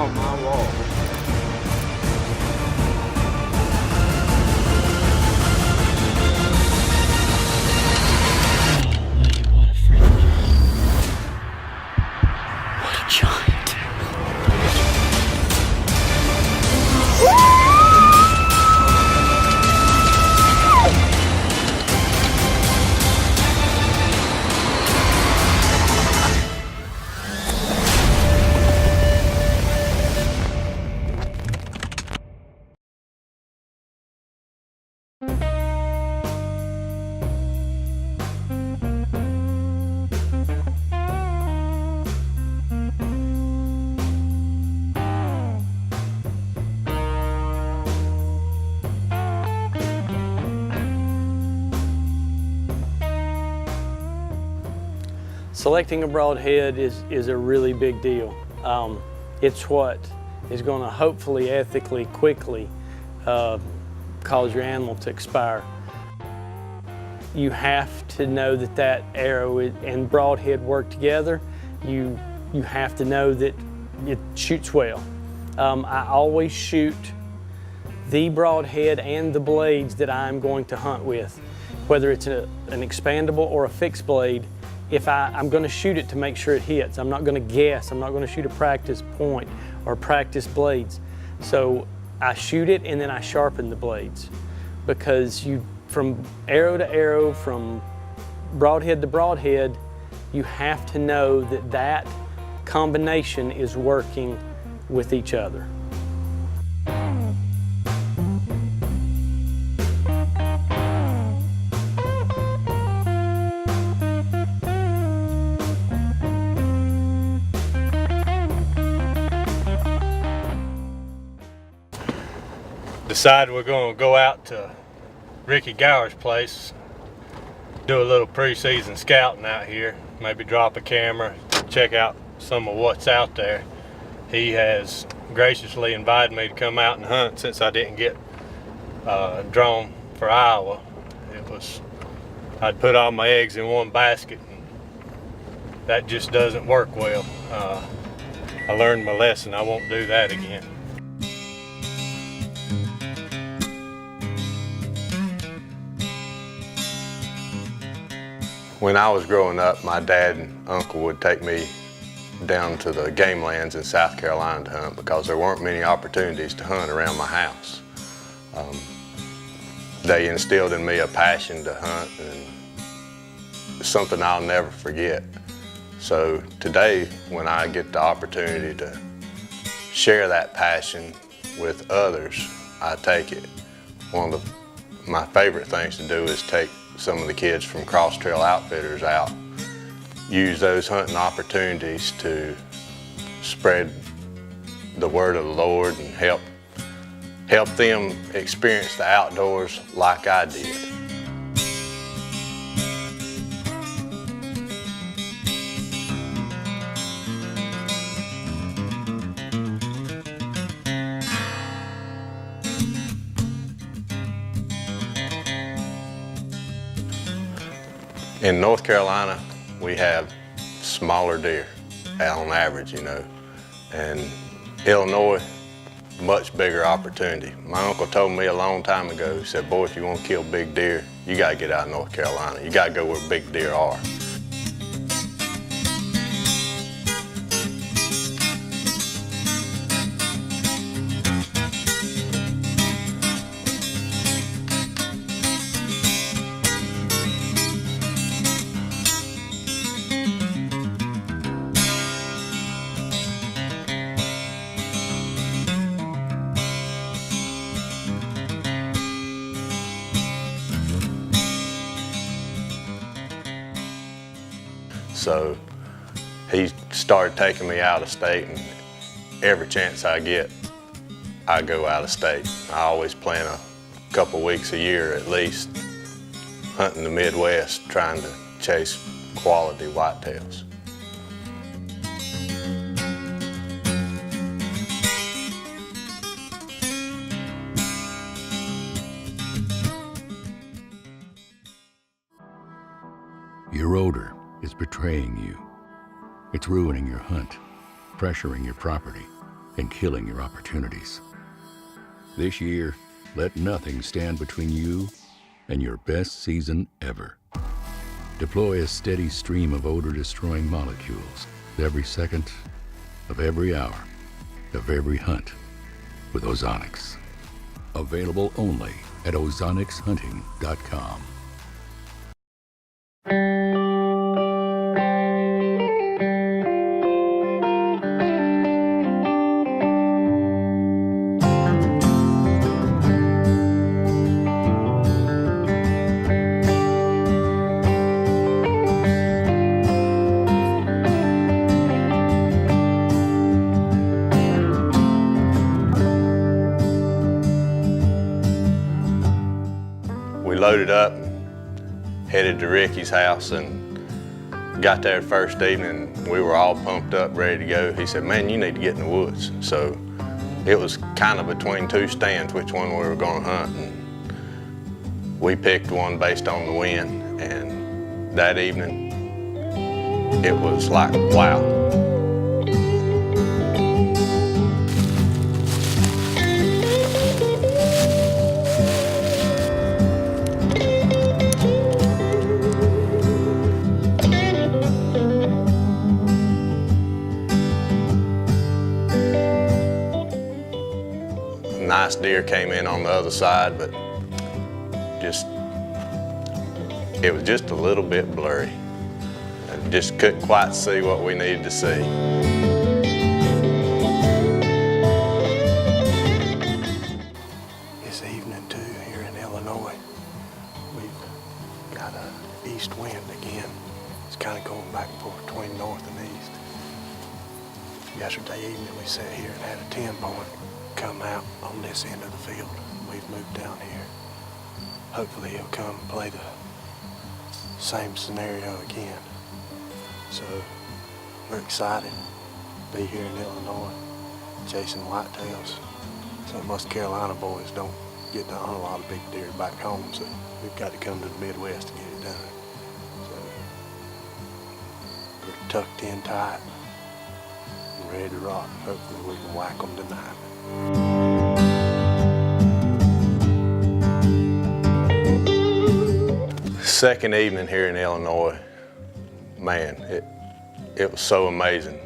on my wall. What a freaking what a giant. Selecting a broadhead is a really big deal. It's what is going to hopefully ethically quickly cause your animal to expire. You have to know that that arrow and broadhead work together. You have to know that it shoots well. I always shoot the broadhead and the blades that I'm going to hunt with, whether it's an expandable or a fixed blade. If I'm going to shoot it to make sure it hits. I'm not going to guess. I'm not going to shoot a practice point or practice blades. So I shoot it and then I sharpen the blades, because from arrow to arrow, from broadhead to broadhead, you have to know that that combination is working with each other. Decided we're going to go out to Ricky Gower's place, do a little pre-season scouting out here, maybe drop a camera, check out some of what's out there. He has graciously invited me to come out and hunt since I didn't get drawn for Iowa. I'd put all my eggs in one basket, and that just doesn't work well. I learned my lesson. I won't do that again. When I was growing up, my dad and uncle would take me down to the game lands in South Carolina to hunt, because there weren't many opportunities to hunt around my house. They instilled in me a passion to hunt, and it's something I'll never forget. So today, when I get the opportunity to share that passion with others, I take it. One of my favorite things to do is take some of the kids from Cross Trail Outfitters out, use those hunting opportunities to spread the word of the Lord and help them experience the outdoors like I did. In North Carolina, we have smaller deer on average, you know, and Illinois, much bigger opportunity. My uncle told me a long time ago, he said, boy, if you want to kill big deer, you got to get out of North Carolina. You got to go where big deer are. So he started taking me out of state, and every chance I get, I go out of state. I always plan a couple weeks a year at least hunting the Midwest, trying to chase quality whitetails. Your odor is betraying you. It's ruining your hunt, pressuring your property, and killing your opportunities. This year, let nothing stand between you and your best season ever. Deploy a steady stream of odor-destroying molecules every second of every hour of every hunt with Ozonics. Available only at OzonicsHunting.com. We loaded up, headed to Ricky's house, and got there the first evening. We were all pumped up, ready to go. He said, "Man, you need to get in the woods." So it was kind of between two stands, which one we were going to hunt. And we picked one based on the wind, and that evening, it was like, wow. Nice deer came in on the other side, but it was just a little bit blurry. I just couldn't quite see what we needed to see. This evening too, here in Illinois, we've got an east wind again. It's kind of going back and forth between north and east. Yesterday evening we sat here and had a 10-point come out on this end of the field. We've moved down here. Hopefully he'll come and play the same scenario again. So we're excited to be here in Illinois, chasing whitetails. Some of us Carolina boys don't get to hunt a lot of big deer back home, so we've got to come to the Midwest to get it done. So we're tucked in tight and ready to rock. Hopefully we can whack them tonight. Second evening here in Illinois, man, it was so amazing.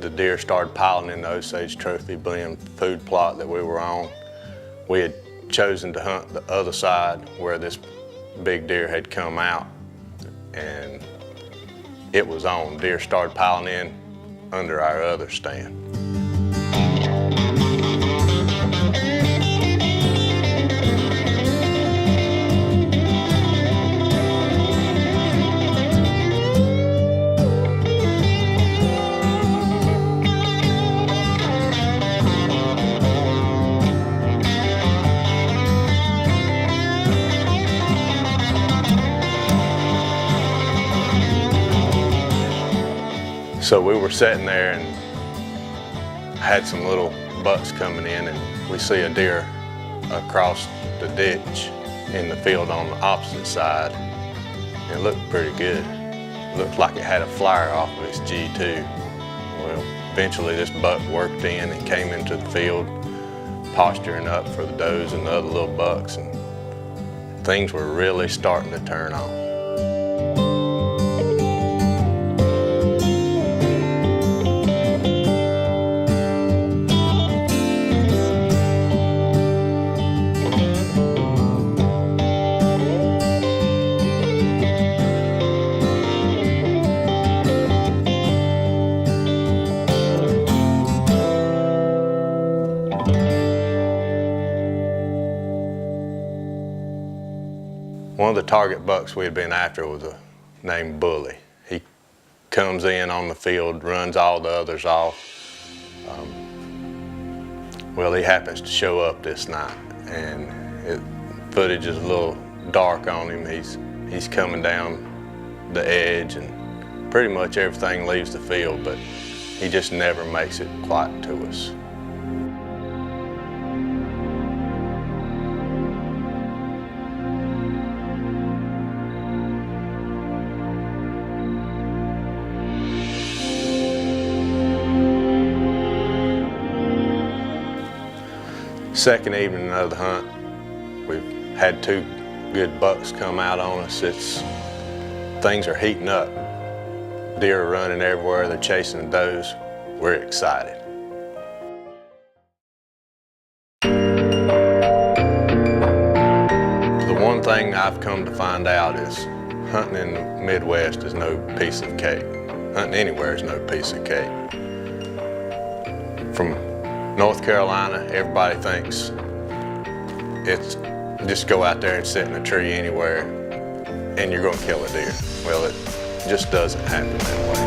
The deer started piling in the Osage Trophy Blend food plot that we were on. We had chosen to hunt the other side where this big deer had come out, and it was on. Deer started piling in under our other stand. So we were sitting there and had some little bucks coming in, and we see a deer across the ditch in the field on the opposite side. It looked pretty good. It looked like it had a flyer off of its G2. Well, eventually this buck worked in and came into the field, posturing up for the does and the other little bucks, and things were really starting to turn on. One of the target bucks we had been after was named Bully. He comes in on the field, runs all the others off. Well, he happens to show up this night, and footage is a little dark on him. He's coming down the edge, and pretty much everything leaves the field, but he just never makes it quite to us. second evening of the hunt. We've had 2 good bucks come out on us. Things are heating up. Deer are running everywhere. They're chasing the does. We're excited. The one thing I've come to find out is hunting in the Midwest is no piece of cake. Hunting anywhere is no piece of cake. From North Carolina, everybody thinks it's just go out there and sit in a tree anywhere and you're gonna kill a deer. Well, it just doesn't happen that way.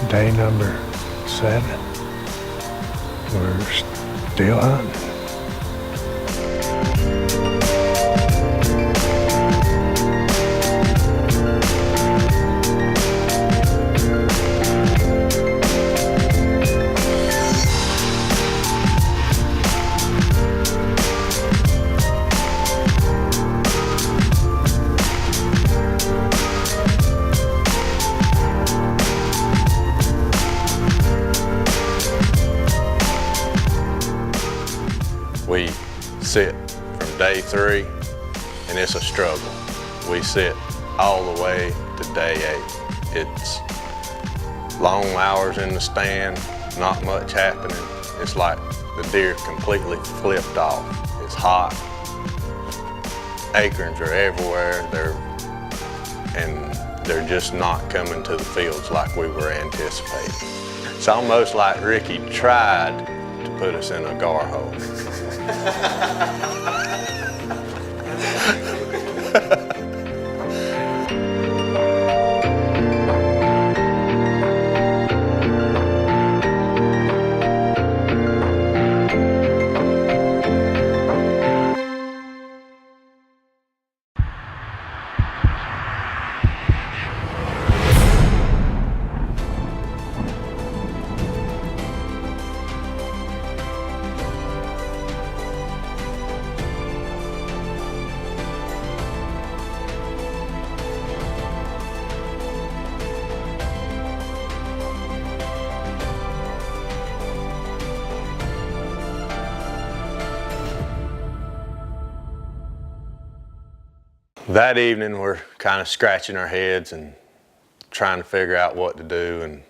Day number 7. We're still hunting. We sit from day 3 and it's a struggle. We sit all the way to day 8. It's long hours in the stand, not much happening. It's like the deer completely flipped off. It's hot. Acorns are everywhere. They're just not coming to the fields like we were anticipating. It's almost like Ricky tried to put us in a gar hole. That evening, we're kind of scratching our heads and trying to figure out what to do, and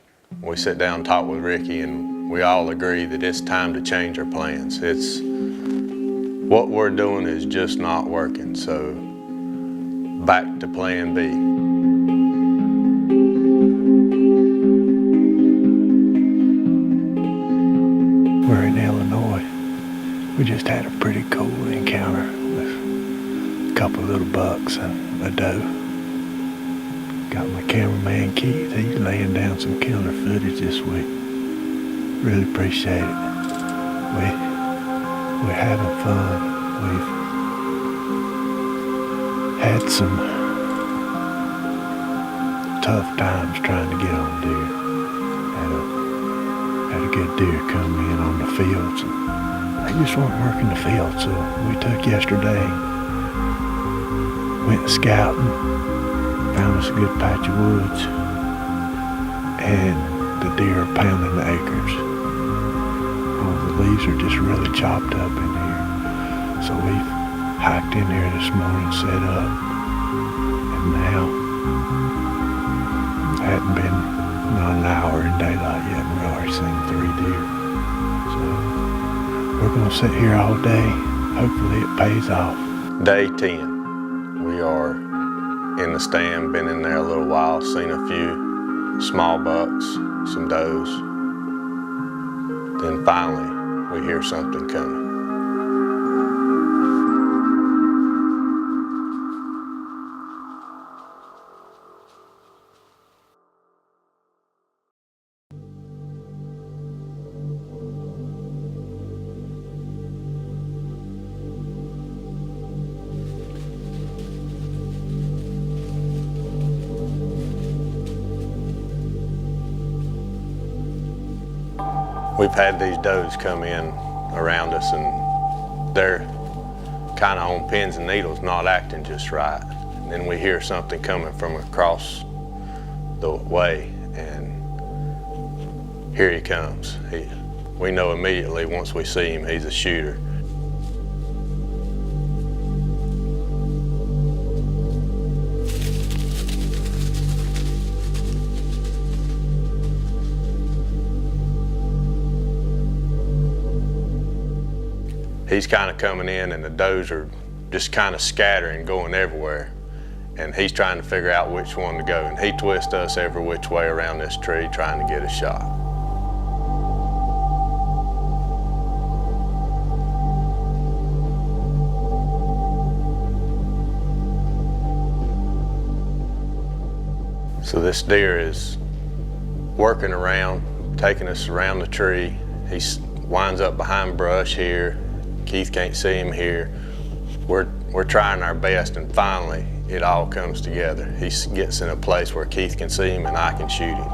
we sit down and talk with Ricky, and we all agree that it's time to change our plans. What we're doing is just not working, so back to plan B. We're in Illinois. We just had a pretty cool encounter with a couple of little bucks and a doe. Got my cameraman Keith. He's laying down some killer footage this week. Really appreciate it. We're having fun. We've had some tough times trying to get on deer. Had a good deer come in on the fields, and they just weren't working the field, so we took yesterday, went scouting, found us a good patch of woods, and the deer are pounding the acres. Oh, the leaves are just really chopped up in here. So we've hiked in here this morning, set up, and now it hadn't been not an hour in daylight yet, and we've already seen 3 deer. So we're gonna sit here all day. Hopefully it pays off. Day 10. We are in the stand, been in there a little while, seen a few small bucks, some does. Then finally, we hear something coming. We've had these does come in around us, and they're kind of on pins and needles, not acting just right. And then we hear something coming from across the way, and here he comes. We know immediately once we see him, he's a shooter. He's kind of coming in, and the does are just kind of scattering, going everywhere. And he's trying to figure out which one to go. And he twists us every which way around this tree trying to get a shot. So this deer is working around, taking us around the tree. He winds up behind brush here. Keith can't see him here. We're trying our best, and finally it all comes together. He gets in a place where Keith can see him and I can shoot him.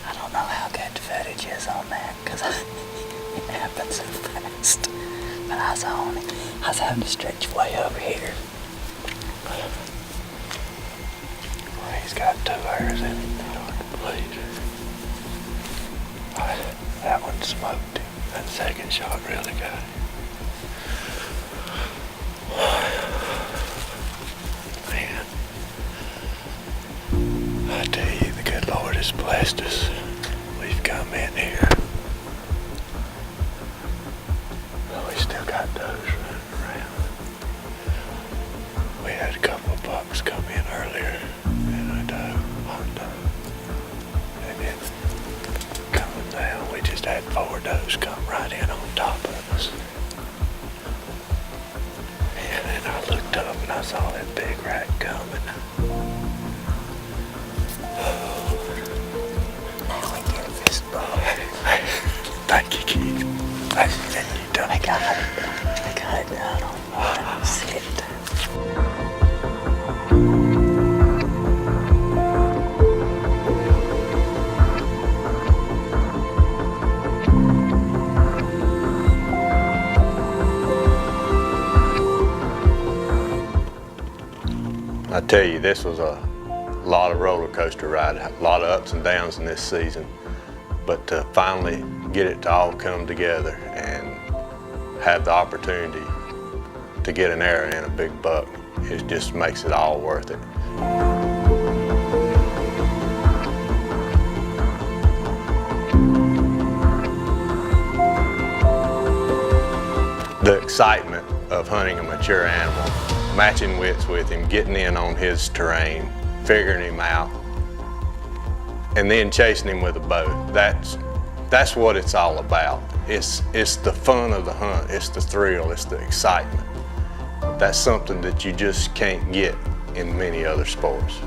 I don't know how good footage is on that because it happened so fast. But I was having to stretch way over here. Well, he's got 2 arrows in him, hard to believe. That one smoked him. That second shot really got him. Man, I tell you, the good Lord has blessed us. We've come in here. But we still got does running around. We had a couple of bucks come in earlier, and a doe, one doe. And then coming down, we just had 4 does come right in on top of us. And then I looked up and I saw that big rack coming. Now we get a fist bump. Thank you, Keith. You done I got it down on one sit. I tell you, this was a lot of roller coaster ride, a lot of ups and downs in this season. But to finally get it to all come together and have the opportunity to get an arrow in a big buck, it just makes it all worth it. the excitement of hunting a mature animal, matching wits with him, getting in on his terrain, figuring him out, and then chasing him with a bow. That's what it's all about. It's the fun of the hunt, it's the thrill, it's the excitement. That's something that you just can't get in many other sports.